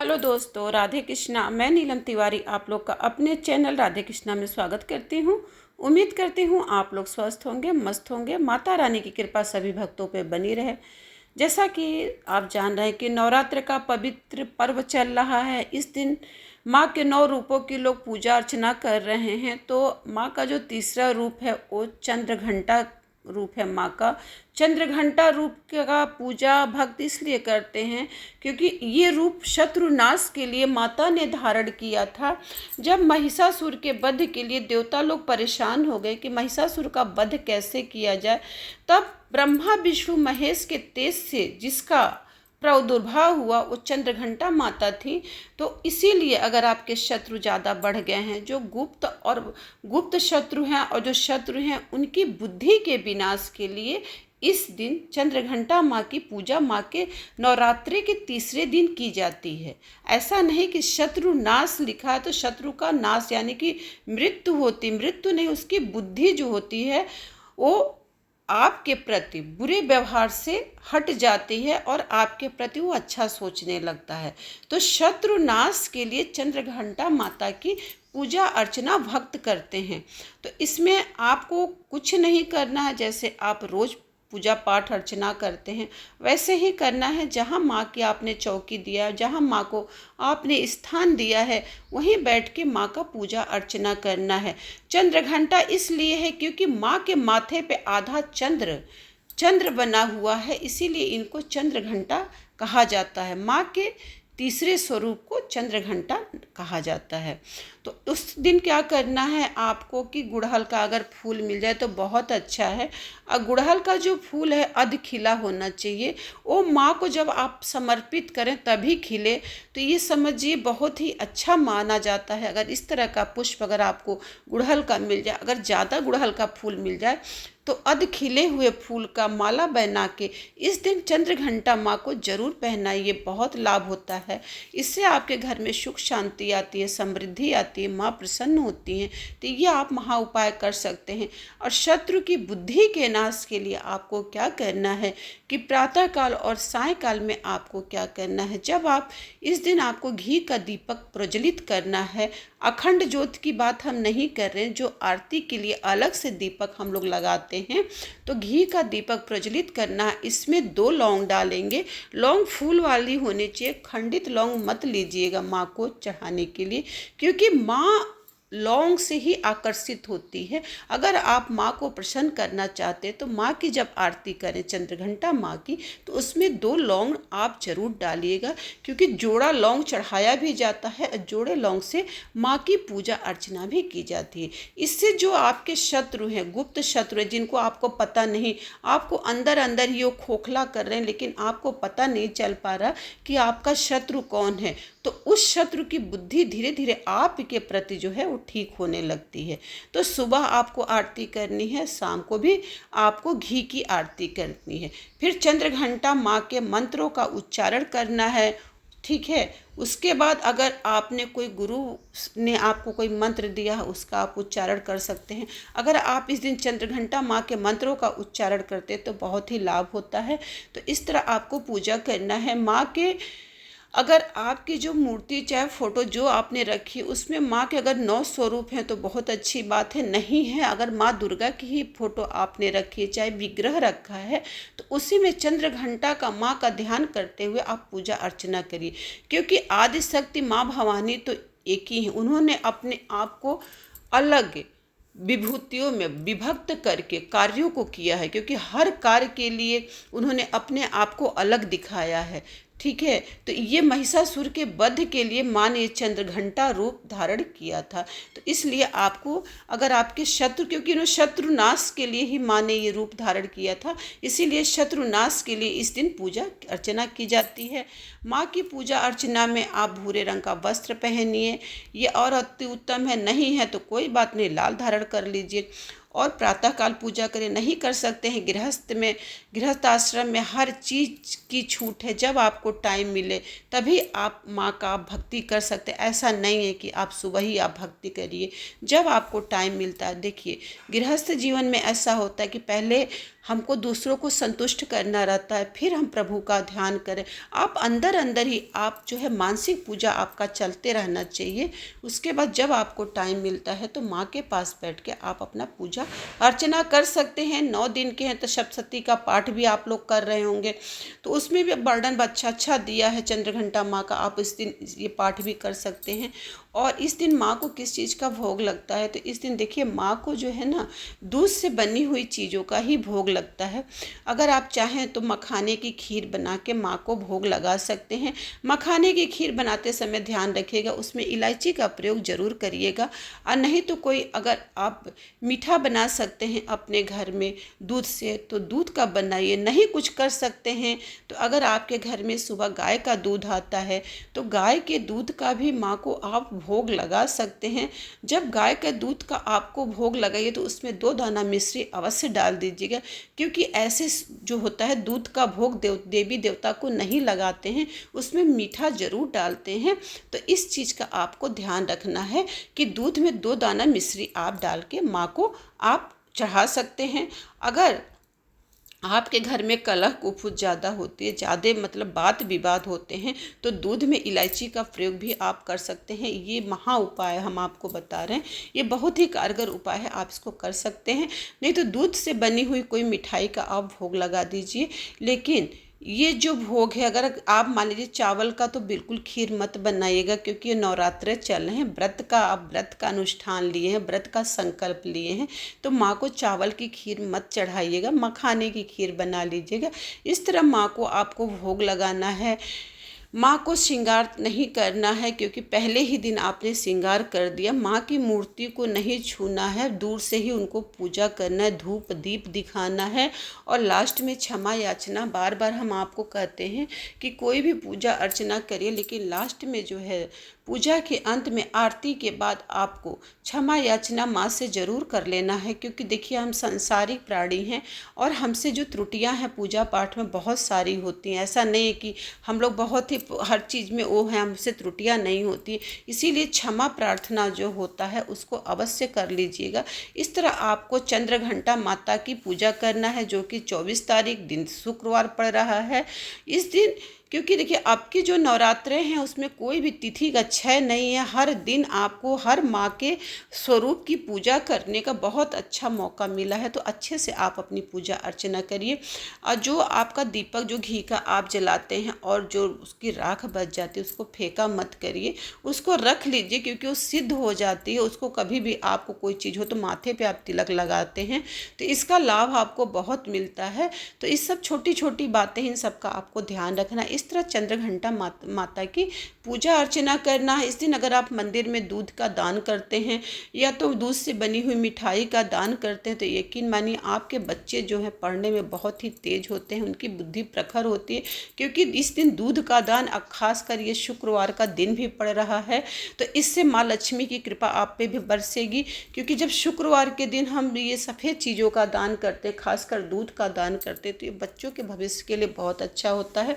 Hello दोस्तों, राधे कृष्णा। मैं नीलम तिवारी आप लोग का अपने चैनल राधे कृष्णा में स्वागत करती हूँ। उम्मीद करती हूँ आप लोग स्वस्थ होंगे, मस्त होंगे। माता रानी की कृपा सभी भक्तों पे बनी रहे। जैसा कि आप जान रहे हैं कि नवरात्र का पवित्र पर्व चल रहा है। इस दिन माँ के 9 रूपों की लोग पूजा अर्चना कर रहे हैं। तो माँ का जो तीसरा रूप है वो चंद्रघंटा रूप है। माँ का चंद्रघंटा रूप का पूजा भक्त इसलिए करते हैं क्योंकि ये रूप शत्रुनाश के लिए माता ने धारण किया था। जब महिषासुर के वध के लिए देवता लोग परेशान हो गए कि महिषासुर का वध कैसे किया जाए, तब ब्रह्मा विष्णु महेश के तेज से जिसका प्रादुर्भाव हुआ वो चंद्रघंटा माता थी। तो इसीलिए अगर आपके शत्रु ज़्यादा बढ़ गए हैं, जो गुप्त शत्रु हैं और जो शत्रु हैं उनकी बुद्धि के विनाश के लिए इस दिन चंद्रघंटा माँ की पूजा माँ के नवरात्रि के तीसरे दिन की जाती है। ऐसा नहीं कि शत्रु नाश लिखा है तो शत्रु का नाश यानी कि मृत्यु होती, मृत्यु नहीं, उसकी बुद्धि जो होती है वो आपके प्रति बुरे व्यवहार से हट जाती है और आपके प्रति वो अच्छा सोचने लगता है। तो शत्रु नाश के लिए चंद्रघंटा माता की पूजा अर्चना भक्त करते हैं। तो इसमें आपको कुछ नहीं करना है, जैसे आप रोज पूजा पाठ अर्चना करते हैं वैसे ही करना है। जहाँ माँ की आपने चौकी दिया है, जहाँ माँ को आपने स्थान दिया है, वहीं बैठ के माँ का पूजा अर्चना करना है। चंद्रघंटा इसलिए है क्योंकि माँ के माथे पे आधा चंद्र बना हुआ है, इसीलिए इनको चंद्रघंटा कहा जाता है। माँ के तीसरे स्वरूप को चंद्रघंटा कहा जाता है। तो उस दिन क्या करना है आपको कि गुड़हल का अगर फूल मिल जाए तो बहुत अच्छा है। और गुड़हल का जो फूल है अध खिला होना चाहिए। वो माँ को जब आप समर्पित करें तभी खिले, तो ये समझिए बहुत ही अच्छा माना जाता है। अगर इस तरह का पुष्प अगर आपको गुड़हल का मिल जाए, अगर ज़्यादा गुड़हल का फूल मिल जाए तो अध खिले हुए फूल का माला बना के इस दिन चंद्रघंटा माँ को जरूर पहनाइए, बहुत लाभ होता है। इससे आपके घर में सुख शांति आती है, समृद्धि आती है, माँ प्रसन्न होती हैं। तो ये आप महा उपाय कर सकते हैं। और शत्रु की बुद्धि के नाश के लिए आपको क्या करना है कि प्रातःकाल और सायंकाल में आपको क्या करना है, जब आप इस दिन आपको घी का दीपक प्रज्वलित करना है। अखंड ज्योत की बात हम नहीं कर रहे हैं, जो आरती के लिए अलग से दीपक हम लोग लगाते हैं। तो घी का दीपक प्रज्वलित करना है। इसमें 2 लौंग डालेंगे। लौंग फूल वाली होनी चाहिए, खंडित लौंग मत लीजिएगा माँ को चढ़ाने के लिए, क्योंकि माँ लौंग से ही आकर्षित होती है। अगर आप माँ को प्रसन्न करना चाहते हैं तो माँ की जब आरती करें चंद्रघंटा माँ की, तो उसमें 2 लौंग आप जरूर डालिएगा, क्योंकि जोड़ा लौंग चढ़ाया भी जाता है और जोड़े लौंग से माँ की पूजा अर्चना भी की जाती है। इससे जो आपके शत्रु हैं, गुप्त शत्रु हैं, जिनको आपको पता नहीं, आपको अंदर अंदर ही वो खोखला कर रहे हैं, लेकिन आपको पता नहीं चल पा रहा कि आपका शत्रु कौन है, तो उस शत्रु की बुद्धि धीरे धीरे आपके प्रति जो है वो ठीक होने लगती है। तो सुबह आपको आरती करनी है, शाम को भी आपको घी की आरती करनी है। फिर चंद्रघंटा माँ के मंत्रों का उच्चारण करना है, ठीक है। उसके बाद अगर आपने कोई गुरु ने आपको कोई मंत्र दिया है उसका आप उच्चारण कर सकते हैं। अगर आप इस दिन चंद्रघंटा माँ के मंत्रों का उच्चारण करते तो बहुत ही लाभ होता है। तो इस तरह आपको पूजा करना है माँ के। अगर आपकी जो मूर्ति चाहे फोटो जो आपने रखी उसमें माँ के अगर 9 स्वरूप हैं तो बहुत अच्छी बात है। नहीं है, अगर माँ दुर्गा की ही फोटो आपने रखी है, चाहे विग्रह रखा है, तो उसी में चंद्रघंटा का माँ का ध्यान करते हुए आप पूजा अर्चना करिए। क्योंकि आदि शक्ति माँ भवानी तो एक ही है। उन्होंने अपने आप को अलग विभूतियों में विभक्त करके कार्यों को किया है, क्योंकि हर कार्य के लिए उन्होंने अपने आप को अलग दिखाया है, ठीक है। तो ये महिषासुर के वध के लिए माँ ने चंद्रघंटा रूप धारण किया था। तो इसलिए आपको अगर आपके शत्रु, क्योंकि उन्होंने शत्रुनाश के लिए ही माँ ने ये रूप धारण किया था, इसीलिए शत्रुनाश के लिए इस दिन पूजा अर्चना की जाती है। माँ की पूजा अर्चना में आप भूरे रंग का वस्त्र पहनिए, ये और अति उत्तम है। नहीं है तो कोई बात नहीं, लाल धारण कर लीजिए। और प्रातःकाल पूजा करें, नहीं कर सकते हैं गृहस्थ आश्रम में हर चीज़ की छूट है। जब आपको टाइम मिले तभी आप माँ का भक्ति कर सकते हैं। ऐसा नहीं है कि आप सुबह ही आप भक्ति करिए, जब आपको टाइम मिलता है। देखिए गृहस्थ जीवन में ऐसा होता है कि पहले हमको दूसरों को संतुष्ट करना रहता है, फिर हम प्रभु का ध्यान करें। आप अंदर अंदर ही आप जो है मानसिक पूजा आपका चलते रहना चाहिए। उसके बाद जब आपको टाइम मिलता है तो माँ के पास बैठ के आप अपना पूजा अर्चना कर सकते हैं। 9 दिन के हैं तो सप्तशती का पाठ भी आप लोग कर रहे होंगे, तो उसमें भी वर्णन अच्छा अच्छा दिया है चंद्रघंटा माँ का। आप इस दिन ये पाठ भी कर सकते हैं। और इस दिन माँ को किस चीज़ का भोग लगता है, तो इस दिन देखिए माँ को जो है ना दूध से बनी हुई चीज़ों का ही भोग लगता है। अगर आप चाहें तो मखाने की खीर बना के माँ को भोग लगा सकते हैं। मखाने की खीर बनाते समय ध्यान रखिएगा उसमें इलायची का प्रयोग जरूर करिएगा। और नहीं तो कोई अगर आप मीठा बना सकते हैं अपने घर में दूध से तो दूध का बनाइए। नहीं कुछ कर सकते हैं तो अगर आपके घर में सुबह गाय का दूध आता है तो गाय के दूध का भी माँ को आप भोग लगा सकते हैं। जब गाय के दूध का आपको भोग लगाइए तो उसमें 2 दाना मिश्री अवश्य डाल दीजिएगा, क्योंकि ऐसे जो होता है दूध का भोग देवी देवता को नहीं लगाते हैं, उसमें मीठा जरूर डालते हैं। तो इस चीज़ का आपको ध्यान रखना है कि दूध में 2 दाना मिश्री आप डाल के माँ को आप चढ़ा सकते हैं। अगर आपके घर में कलह कुफुत ज़्यादा होती है, ज़्यादा मतलब बात विवाद होते हैं, तो दूध में इलायची का प्रयोग भी आप कर सकते हैं। ये महा उपाय हम आपको बता रहे हैं, ये बहुत ही कारगर उपाय है, आप इसको कर सकते हैं। नहीं तो दूध से बनी हुई कोई मिठाई का आप भोग लगा दीजिए। लेकिन ये जो भोग है अगर आप मान लीजिए चावल का तो बिल्कुल खीर मत बनाइएगा, क्योंकि ये नवरात्रे चल रहे हैं, व्रत का आप व्रत का अनुष्ठान लिए हैं, व्रत का संकल्प लिए हैं, तो माँ को चावल की खीर मत चढ़ाइएगा, मखाने की खीर बना लीजिएगा। इस तरह माँ को आपको भोग लगाना है। माँ को श्रृंगार नहीं करना है, क्योंकि पहले ही दिन आपने श्रृंगार कर दिया। माँ की मूर्ति को नहीं छूना है, दूर से ही उनको पूजा करना है, धूप दीप दिखाना है। और लास्ट में क्षमा याचना, बार बार हम आपको कहते हैं कि कोई भी पूजा अर्चना करिए, लेकिन लास्ट में जो है पूजा के अंत में आरती के बाद आपको क्षमा याचना माँ से ज़रूर कर लेना है। क्योंकि देखिए हम सांसारिक प्राणी हैं और हमसे जो त्रुटियां हैं पूजा पाठ में बहुत सारी होती हैं। ऐसा नहीं है कि हम लोग बहुत ही हर चीज़ में वो हैं, हमसे त्रुटियां नहीं होती। इसीलिए क्षमा प्रार्थना जो होता है उसको अवश्य कर लीजिएगा। इस तरह आपको चंद्रघंटा माता की पूजा करना है, जो कि 24 तारीख दिन शुक्रवार पड़ रहा है। इस दिन क्योंकि देखिए आपकी जो नवरात्रे हैं उसमें कोई भी तिथि का क्षय नहीं है, हर दिन आपको हर माँ के स्वरूप की पूजा करने का बहुत अच्छा मौका मिला है। तो अच्छे से आप अपनी पूजा अर्चना करिए। और जो आपका दीपक जो घी का आप जलाते हैं और जो उसकी राख बच जाती है उसको फेंका मत करिए, उसको रख लीजिए, क्योंकि वो सिद्ध हो जाती है। उसको कभी भी आपको कोई चीज़ हो तो माथे पे आप तिलक लगाते हैं तो इसका लाभ आपको बहुत मिलता है। तो इस सब छोटी छोटी बातें इन सब का आपको ध्यान रखना। इस तरह चंद्रघंटा माता की पूजा अर्चना करना है। इस दिन अगर आप मंदिर में दूध का दान करते हैं या तो दूध से बनी हुई मिठाई का दान करते हैं तो यकीन मानिए आपके बच्चे जो हैं पढ़ने में बहुत ही तेज होते हैं, उनकी बुद्धि प्रखर होती है। क्योंकि इस दिन दूध का दान खासकर ये शुक्रवार का दिन भी पड़ रहा है, तो इससे माँ लक्ष्मी की कृपा आप पे भी बरसेगी। क्योंकि जब शुक्रवार के दिन हम ये सफ़ेद चीज़ों का दान करते, खासकर दूध का दान करते, तो ये बच्चों के भविष्य के लिए बहुत अच्छा होता है।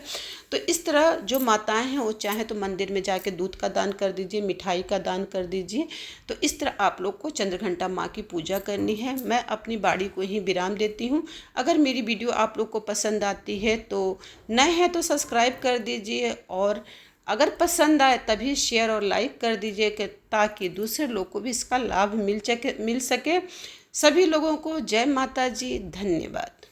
तो इस तरह जो माताएं हैं वो चाहे तो मंदिर में जाके दूध का दान कर दीजिए, मिठाई का दान कर दीजिए। तो इस तरह आप लोग को चंद्रघंटा माँ की पूजा करनी है। मैं अपनी बाड़ी को ही विराम देती हूँ। अगर मेरी वीडियो आप लोग को पसंद आती है तो नए हैं तो सब्सक्राइब कर दीजिए, और अगर पसंद आए तभी शेयर और लाइक कर दीजिए ताकि दूसरे लोग को भी इसका लाभ मिल सके। सभी लोगों को जय माता जी, धन्यवाद।